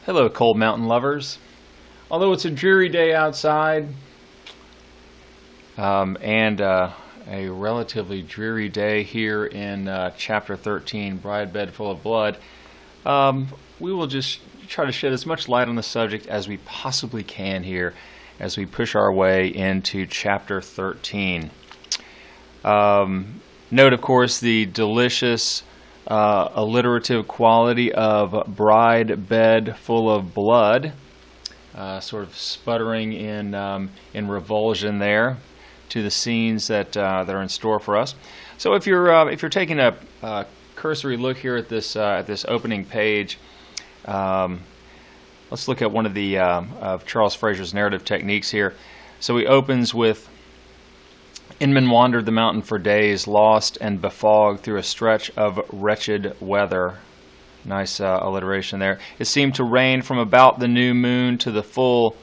Hello, cold mountain lovers. Although it's a dreary day outside, and a relatively dreary day here in Chapter 13, Bride Bed Full of Blood, we will just try to shed as much light on the subject as we possibly can here as we push our way into Chapter 13. Note, of course, the delicious alliterative quality of Bride Bed Full of Blood, sort of sputtering in revulsion there to the scenes that are in store for us. So if you're taking a cursory look here at this opening page, let's look at one of the of Charles Fraser's narrative techniques here. So he opens with, Inman wandered the mountain for days, lost and befogged through a stretch of wretched weather. Nice alliteration there. It seemed to rain from about the new moon to the full,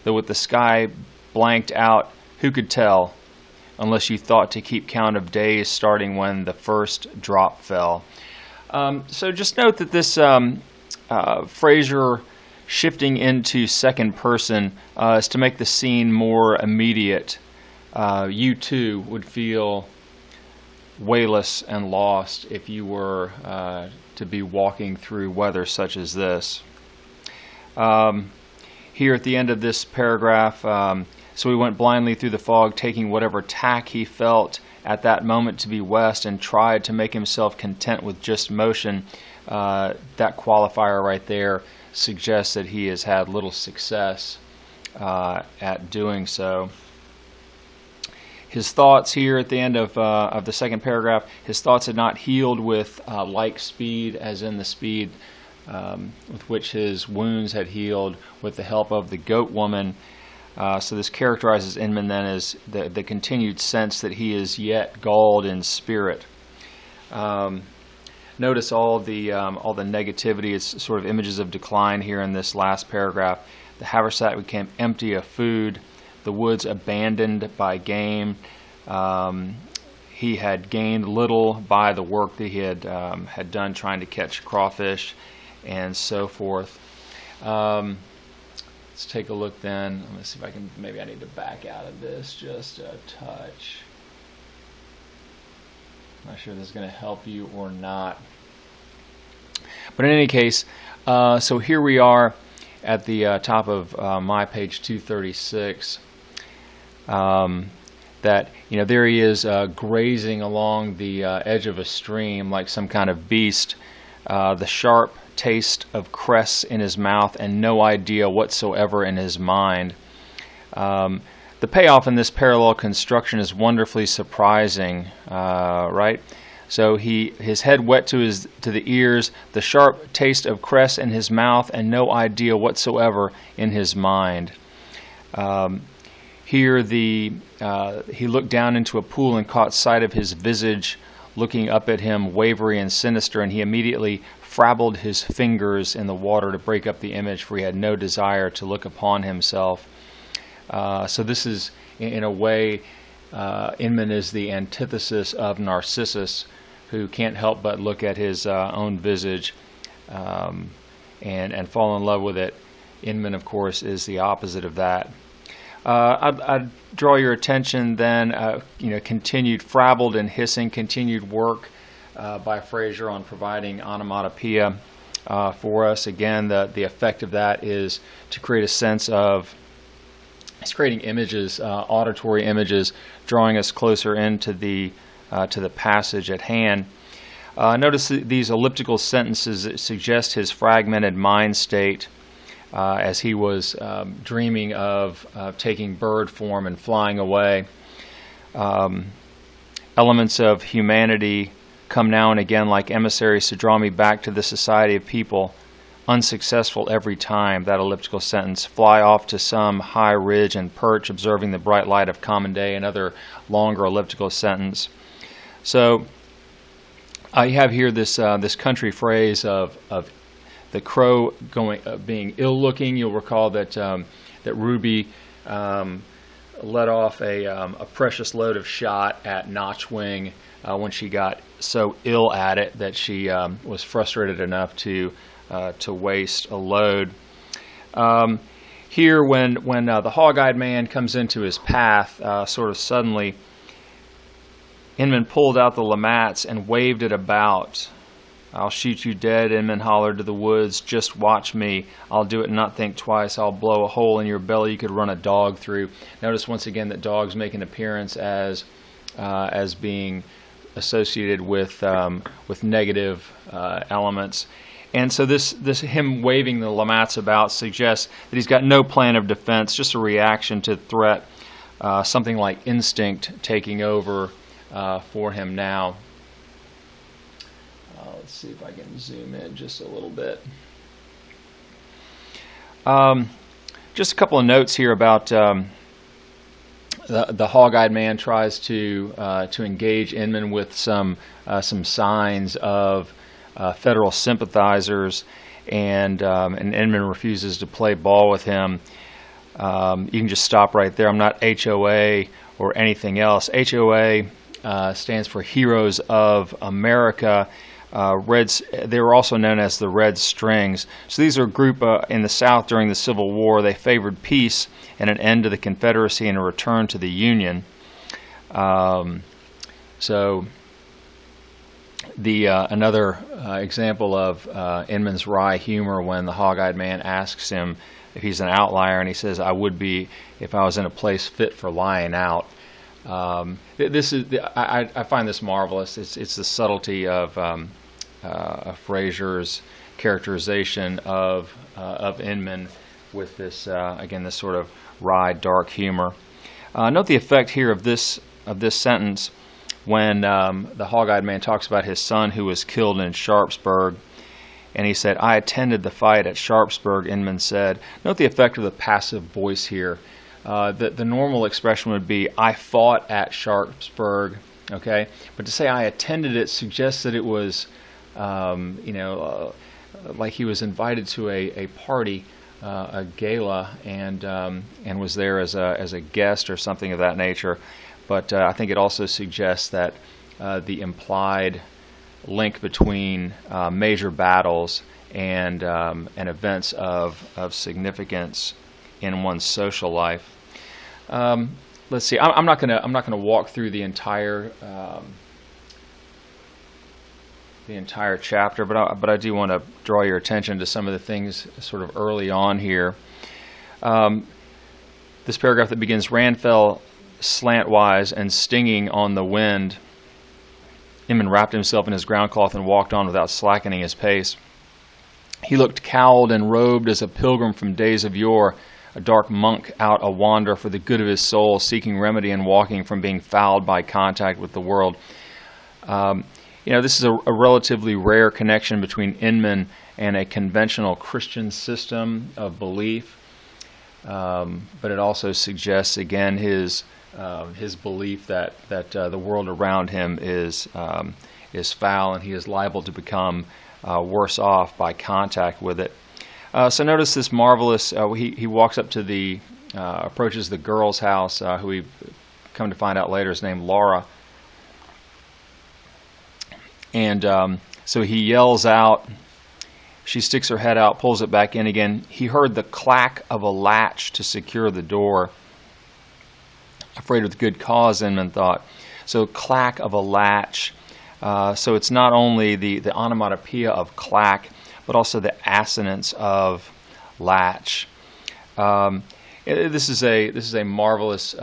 though with the sky blanked out, who could tell, unless you thought to keep count of days starting when the first drop fell. So just note that this Fraser shifting into second person is to make the scene more immediate. You too would feel wayless and lost if you were to be walking through weather such as this. Here at the end of this paragraph, so he went blindly through the fog, taking whatever tack he felt at that moment to be west, and tried to make himself content with just motion. That qualifier right there suggests that he has had little success at doing so. His thoughts here at the end of the second paragraph, his thoughts had not healed with like speed, as in the speed with which his wounds had healed with the help of the goat woman. So this characterizes Inman then as the continued sense that he is yet galled in spirit. Notice all the negativity. It's sort of images of decline here in this last paragraph. The haversack became empty of food. The woods abandoned by game. He had gained little by the work that he had done trying to catch crawfish and so forth. Let's take a look then. Let's see if I can, maybe I need to back out of this just a touch. Not sure if this is going to help you or not. But in any case, so here we are at the top of my page 236. That, there he is grazing along the edge of a stream like some kind of beast, the sharp taste of cress in his mouth and no idea whatsoever in his mind. The payoff in this parallel construction is wonderfully surprising, right? So his head wet to the ears, the sharp taste of cress in his mouth and no idea whatsoever in his mind. Here he looked down into a pool and caught sight of his visage looking up at him, wavery and sinister, and he immediately frabbled his fingers in the water to break up the image, for he had no desire to look upon himself. So this is, in a way, Inman is the antithesis of Narcissus, who can't help but look at his own visage and fall in love with it. Inman, of course, is the opposite of that. I'd draw your attention then, continued frabbled and hissing, continued work by Fraser on providing onomatopoeia for us. Again, the effect of that is to create a sense of, it's creating images, auditory images, drawing us closer into the passage at hand. Notice these elliptical sentences that suggest his fragmented mind state as he was dreaming of taking bird form and flying away. Elements of humanity come now and again like emissaries to draw me back to the society of people, unsuccessful every time. That elliptical sentence, fly off to some high ridge and perch, observing the bright light of common day. Another longer elliptical sentence. So you have here this country phrase of the crow being ill-looking. You'll recall that Ruby let off a precious load of shot at Notchwing when she got so ill at it that she was frustrated enough to waste a load. Here, when the hog-eyed man comes into his path, sort of suddenly, Inman pulled out the lamats and waved it about. "I'll shoot you dead," Inman hollered to the woods. "Just watch me. I'll do it and not think twice. I'll blow a hole in your belly you could run a dog through." Notice once again that dogs make an appearance as being associated with negative elements. And so this him waving the lamats about suggests that he's got no plan of defense, just a reaction to threat, something like instinct taking over for him now. Let's see if I can zoom in just a little bit. Just a couple of notes here about the hog-eyed man tries to engage Inman with some signs of federal sympathizers, and Inman refuses to play ball with him. You can just stop right there. I'm not HOA or anything else. HOA stands for Heroes of America. They were also known as the Red Strings. So these are a group in the South during the Civil War. They favored peace and an end to the Confederacy and a return to the Union. Another example of Inman's wry humor when the hog-eyed man asks him if he's an outlier, and he says, "I would be if I was in a place fit for lying out." I find this marvelous. It's the subtlety of Fraser's characterization of Inman with this this sort of wry, dark humor. Note the effect here of this sentence when the hog-eyed man talks about his son who was killed in Sharpsburg, and he said, "I attended the fight at Sharpsburg," Inman said. Note the effect of the passive voice here. The normal expression would be, "I fought at Sharpsburg," okay? But to say "I attended it" suggests that it was, like he was invited to a party, a gala, and was there as a guest or something of that nature. But I think it also suggests that the implied link between major battles and events of significance in one's social life. Let's see. I'm not gonna walk through the entire chapter, but I do want to draw your attention to some of the things sort of early on here. This paragraph that begins, "Rand fell slantwise and stinging on the wind. Inman wrapped himself in his ground cloth and walked on without slackening his pace. He looked cowled and robed as a pilgrim from days of yore, a dark monk out a wander for the good of his soul, seeking remedy and walking from being fouled by contact with the world." This is a relatively rare connection between Inman and a conventional Christian system of belief, but it also suggests again his belief that the world around him is foul and he is liable to become worse off by contact with it. So notice this marvelous. He walks up to approaches the girl's house, who we come to find out later is named Laura. And so he yells out. She sticks her head out, pulls it back in again. He heard the clack of a latch to secure the door. Afraid with good cause, Inman thought. So clack of a latch. So it's not only the onomatopoeia of clack, but also the assonance of latch. This is a marvelous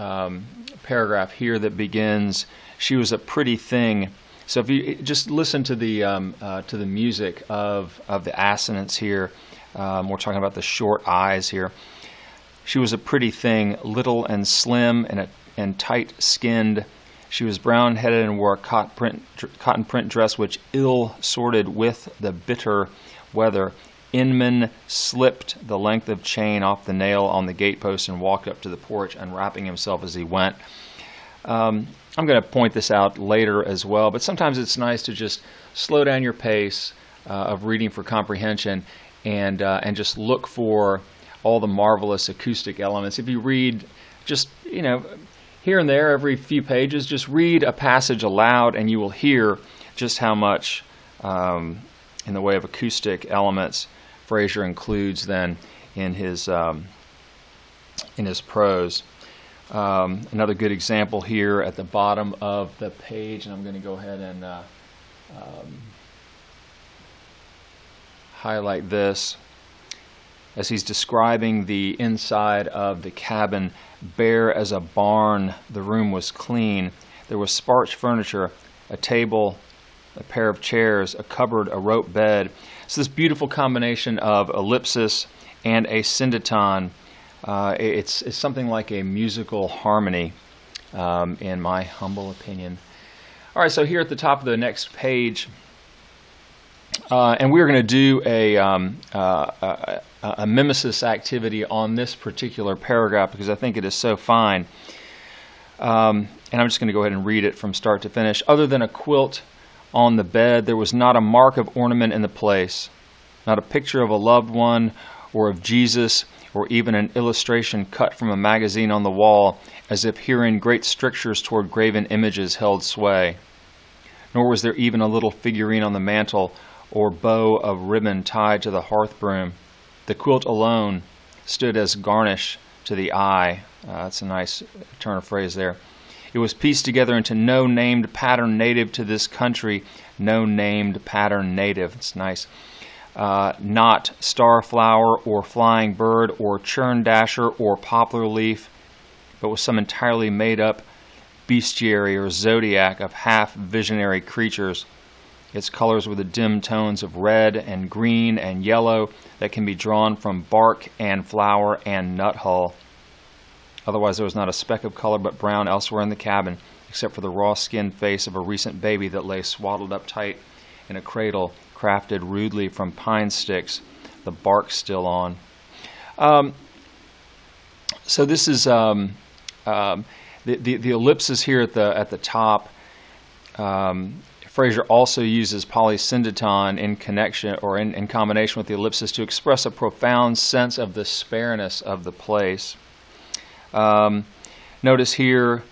paragraph here that begins, "She was a pretty thing." So if you just listen to the music of the assonance here, we're talking about the short eyes here. "She was a pretty thing, little and slim and tight-skinned. She was brown-headed and wore a cotton print dress which ill sorted with the bitter weather. Inman slipped the length of chain off the nail on the gatepost and walked up to the porch, unwrapping himself as he went." I'm going to point this out later as well, but sometimes it's nice to just slow down your pace of reading for comprehension and just look for all the marvelous acoustic elements. If you read just, here and there every few pages, just read a passage aloud and you will hear just how much in the way of acoustic elements Fraser includes then in his prose. Another good example here at the bottom of the page, and I'm going to go ahead and highlight this. As he's describing the inside of the cabin, bare as a barn, the room was clean. There was sparse furniture, a table, a pair of chairs, a cupboard, a rope bed. So this beautiful combination of ellipsis and a syndeton, it's something like a musical harmony, in my humble opinion. All right, so here at the top of the next page, and we're going to do a mimesis activity on this particular paragraph because I think it is so fine. And I'm just going to go ahead and read it from start to finish. Other than a quilt on the bed, there was not a mark of ornament in the place, not a picture of a loved one or of Jesus, or even an illustration cut from a magazine on the wall, as if herein great strictures toward graven images held sway. Nor was there even a little figurine on the mantel, or bow of ribbon tied to the hearth broom. The quilt alone stood as garnish to the eye. That's a nice turn of phrase there. It was pieced together into no named pattern native to this country, no named pattern native. It's nice. Not starflower or flying bird or churn dasher or poplar leaf, but was some entirely made-up bestiary or zodiac of half-visionary creatures. Its colors were the dim tones of red and green and yellow that can be drawn from bark and flower and nut hull. Otherwise, there was not a speck of color but brown elsewhere in the cabin, except for the raw-skinned face of a recent baby that lay swaddled up tight in a cradle crafted rudely from pine sticks, the bark still on. So this is the ellipsis here at the top. Fraser also uses polysyndeton in connection or in combination with the ellipsis to express a profound sense of the spareness of the place. Notice here,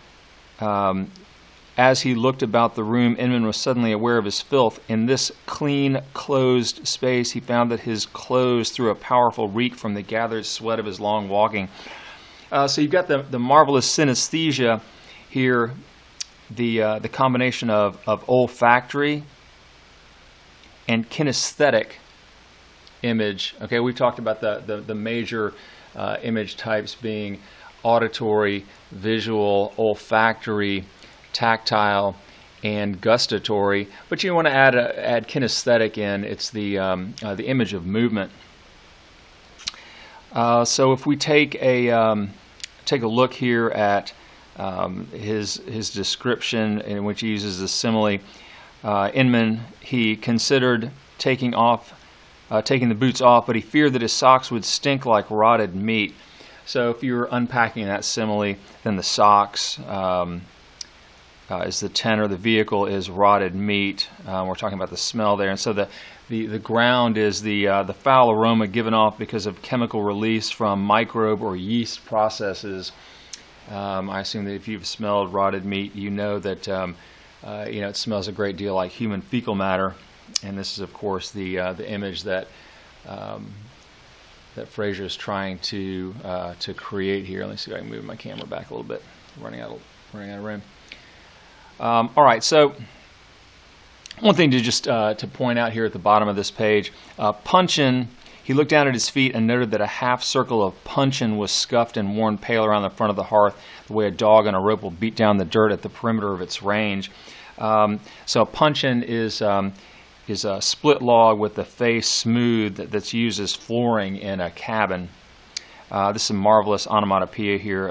as he looked about the room, Inman was suddenly aware of his filth. In this clean, closed space, he found that his clothes threw a powerful reek from the gathered sweat of his long walking. So you've got the marvelous synesthesia here, the combination of olfactory and kinesthetic image. Okay, we've talked about the major image types being auditory, visual, olfactory, tactile, and gustatory. But you want to add kinesthetic in. It's the image of movement. So if we take a look here at his description in which he uses the simile, Inman, he considered taking the boots off, but he feared that his socks would stink like rotted meat. So if you were unpacking that simile, then the socks is the tenor, the vehicle is rotted meat. We're talking about the smell there, and so the ground is the foul aroma given off because of chemical release from microbe or yeast processes. I assume that if you've smelled rotted meat, you know that it smells a great deal like human fecal matter, and this is, of course, the image that Fraser is trying to create here. Let me see if I can move my camera back a little bit. Running out of room. All right, so one thing to just to point out here at the bottom of this page, puncheon. He looked down at his feet and noted that a half circle of puncheon was scuffed and worn pale around the front of the hearth, the way a dog on a rope will beat down the dirt at the perimeter of its range. So a puncheon is a split log with the face smooth that's used as flooring in a cabin. This is a marvelous onomatopoeia here.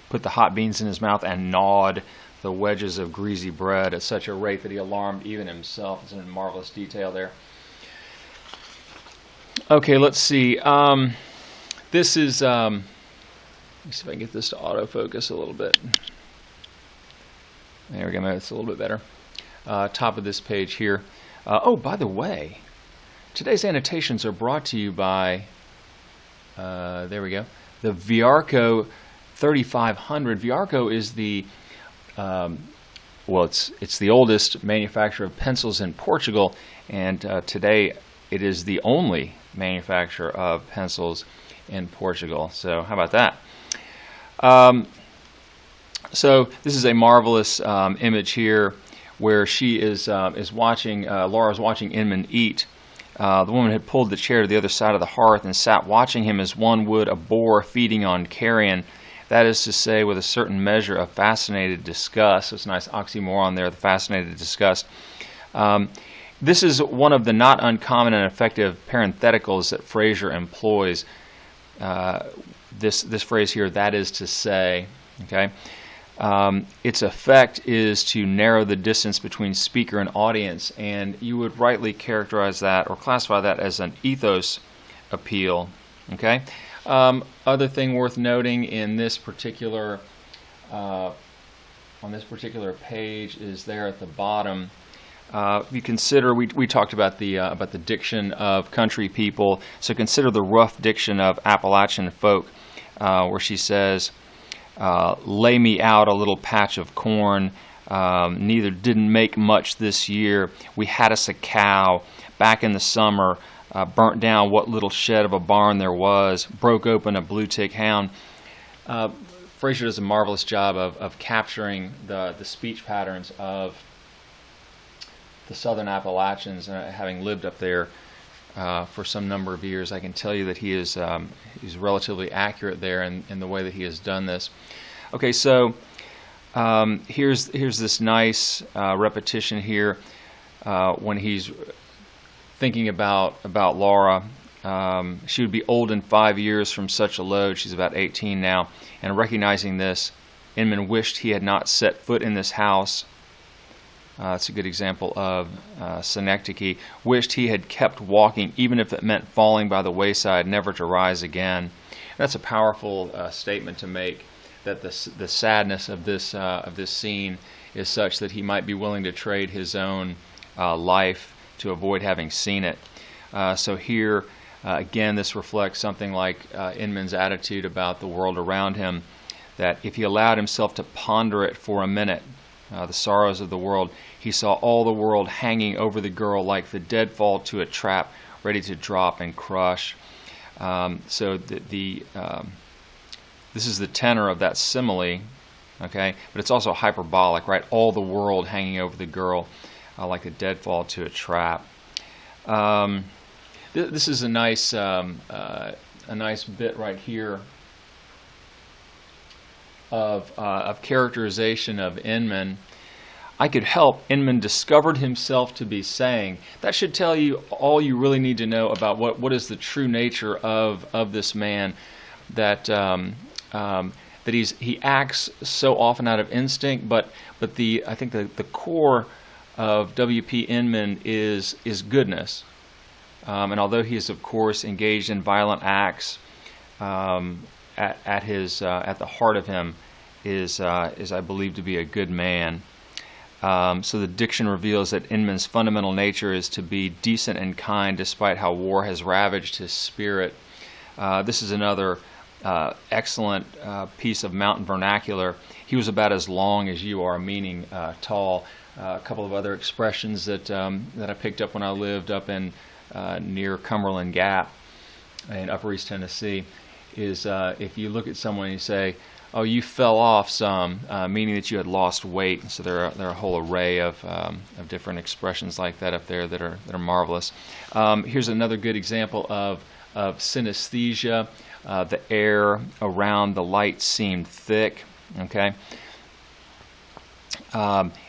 Put the hot beans in his mouth and gnawed the wedges of greasy bread at such a rate that he alarmed even himself. It's a marvelous detail there. Okay, let's see. This is, let me see if I can get this to autofocus a little bit. There we go, maybe it's a little bit better. Top of this page here. Oh, by the way, today's annotations are brought to you by, there we go, the Viarco 3500. Viarco is the, it's the oldest manufacturer of pencils in Portugal, and today it is the only manufacturer of pencils in Portugal. So how about that? So this is a marvelous image here where she is watching, Laura's watching Inman eat. The woman had pulled the chair to the other side of the hearth and sat watching him as one would a boar feeding on carrion. That is to say, with a certain measure of fascinated disgust. So it's a nice oxymoron there, the fascinated disgust. This is one of the not uncommon and effective parentheticals that Fraser employs. This phrase here, that is to say, okay? Its effect is to narrow the distance between speaker and audience, and you would rightly characterize that or classify that as an ethos appeal. Okay. Other thing worth noting in this particular on this particular page is there at the bottom. You consider we talked about the diction of country people, so consider the rough diction of Appalachian folk, where she says, lay me out a little patch of corn, neither didn't make much this year. We had us a cow back in the summer, burnt down what little shed of a barn there was, broke open a blue tick hound. Fraser does a marvelous job of capturing the speech patterns of the southern Appalachians, having lived up there for some number of years. I can tell you that he is he's relatively accurate there in the way that he has done this. Okay, so here's this nice repetition here when he's thinking about Laura. She would be old in 5 years from such a load. She's about 18 now, and recognizing this, Inman wished he had not set foot in this house. That's a good example of synecdoche. Wished he had kept walking, even if it meant falling by the wayside, never to rise again. That's a powerful statement to make, that the sadness of this scene is such that he might be willing to trade his own life to avoid having seen it. So here, again, this reflects something like Inman's attitude about the world around him, that if he allowed himself to ponder it for a minute, the sorrows of the world, he saw all the world hanging over the girl like the deadfall to a trap, ready to drop and crush. So this is the tenor of that simile, okay? But it's also hyperbolic, right? All the world hanging over the girl like a deadfall to a trap. This is a nice bit right here of characterization of Inman. I could help, Inman discovered himself to be saying. That should tell you all you really need to know about what is the true nature of this man, that he acts so often out of instinct, but I think the core of W.P. Inman is goodness, and although he is of course engaged in violent acts, at the heart of him is I believe to be a good man. So the diction reveals that Inman's fundamental nature is to be decent and kind despite how war has ravaged his spirit. This is another excellent piece of mountain vernacular. He was about as long as you are, meaning tall. A couple of other expressions that I picked up when I lived up in near Cumberland Gap in Upper East Tennessee is if you look at someone and you say, "Oh, you fell off some," meaning that you had lost weight. So there are a whole array of different expressions like that up there that are marvelous. Here's another good example of synesthesia. The air around the light seemed thick. Okay.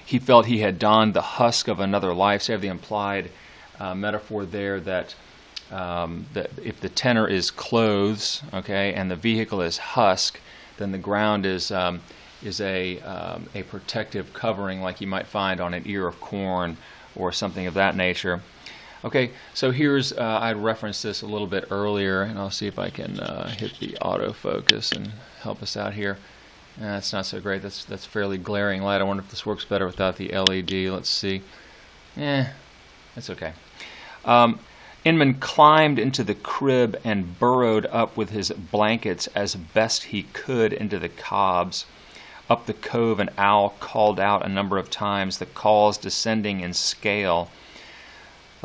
He felt he had donned the husk of another life. So you have the implied metaphor there that if the tenor is clothes, okay, and the vehicle is husk, then the ground is a protective covering like you might find on an ear of corn or something of that nature. Okay, so here's I referenced this a little bit earlier, and I'll see if I can hit the autofocus and help us out here. That's not so great. That's fairly glaring light. I wonder if this works better without the LED. Let's see. That's okay. Inman climbed into the crib and burrowed up with his blankets as best he could into the cobs. Up the cove an owl called out a number of times, the calls descending in scale.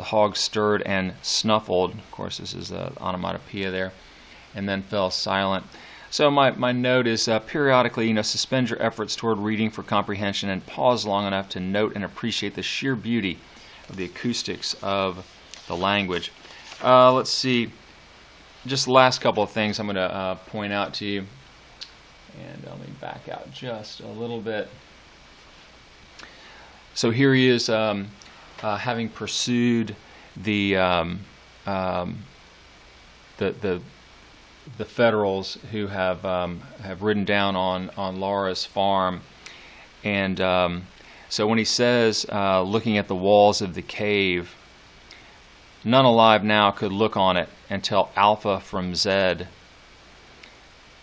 The hog stirred and snuffled. Of course, this is the onomatopoeia there. And then fell silent. So my note is periodically, suspend your efforts toward reading for comprehension and pause long enough to note and appreciate the sheer beauty of the acoustics of the language. Let's see. Just the last couple of things I'm going to point out to you. And let me back out just a little bit. So here he is having pursued the Federals who have ridden down on Laura's farm, and so when he says, looking at the walls of the cave, none alive now could look on it and tell Alpha from Zed.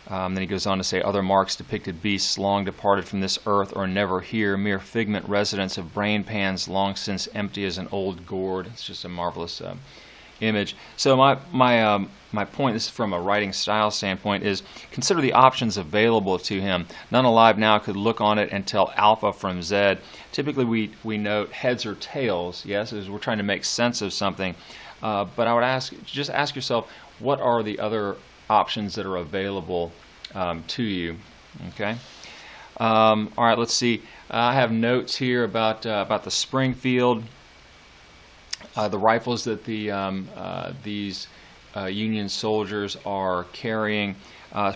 Then he goes on to say, other marks depicted beasts long departed from this earth or never here, mere figment residents of brain pans long since empty as an old gourd. It's just a marvelous image. So my point, this is from a writing style standpoint, is consider the options available to him. None alive now could look on it and tell Alpha from Zed. Typically we note heads or tails, yes, as we're trying to make sense of something. But I would just ask yourself, what are the other options that are available to you? Okay. All right, let's see. I have notes here about the Springfield. The rifles that these Union soldiers are carrying,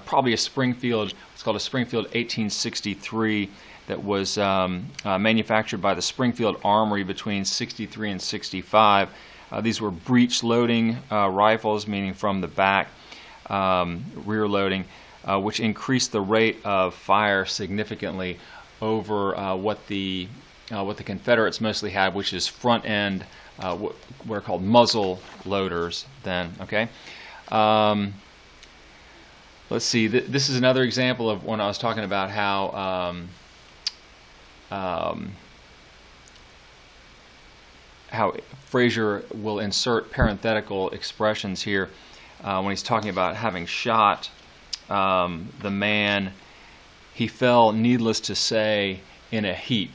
probably a Springfield. It's called a Springfield 1863 that was manufactured by the Springfield Armory between 63 and 65. These were breech loading rifles, meaning from the back, rear loading, which increased the rate of fire significantly over what the Confederates mostly had, which is front end. What are called muzzle loaders then, okay? Let's see, this is another example of when I was talking about how Fraser will insert parenthetical expressions here when he's talking about having shot the man. He fell, needless to say, in a heap,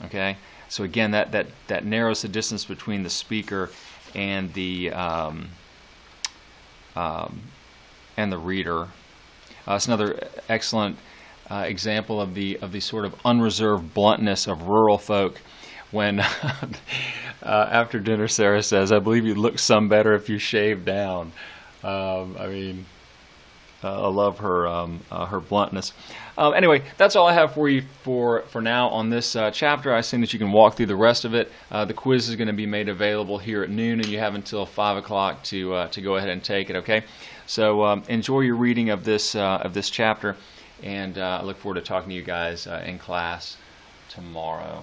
okay? So again, that narrows the distance between the speaker and the reader. It's another excellent example of the sort of unreserved bluntness of rural folk. When after dinner, Sarah says, "I believe you'd look some better if you shaved down." I love her bluntness. Anyway, that's all I have for you for now on this chapter. I assume that you can walk through the rest of it. The quiz is going to be made available here at noon, and you have until 5 o'clock to go ahead and take it. Okay, so enjoy your reading of this chapter, and I look forward to talking to you guys in class tomorrow.